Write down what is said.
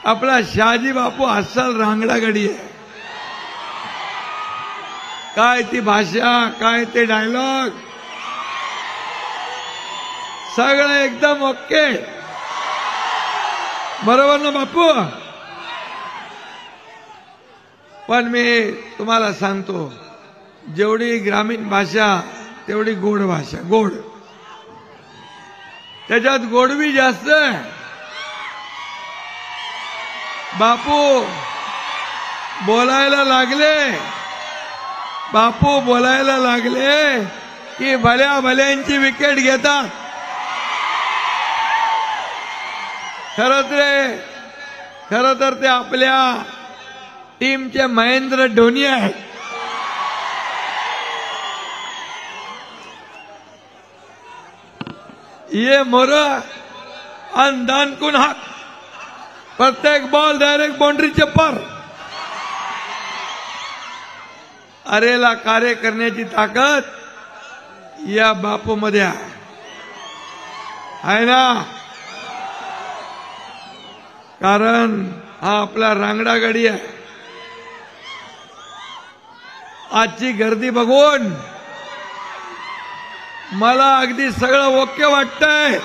आपला शहाजी बापू अस्सल रांगडा गडी आहे. काय ती भाषा, काय ते डायलॉग, सगळं एकदम ओके. बरोबर ना बापू? पण मी तुम्हाला सांगतो, जेवढी ग्रामीण भाषा तेवढी गोड भाषा. गोड, त्याच्यात गोडवी जास्त आहे. बापू बोलायला लागले की भल्या भल्यांची विकेट घेतात. खरं तर ते आपल्या टीमचे महेंद्र धोनी आहेत. ये मोर अंधान कुण हात, प्रत्येक बॉल डायरेक्ट बाउंड्रीचे पार. अरेला कार्य करण्याची ताकद या बापूमध्ये आहे ना. कारण हा आपला रांगडा गडी आहे. आजची गर्दी बघून मला अगदी सगळं ओके वाटतंय.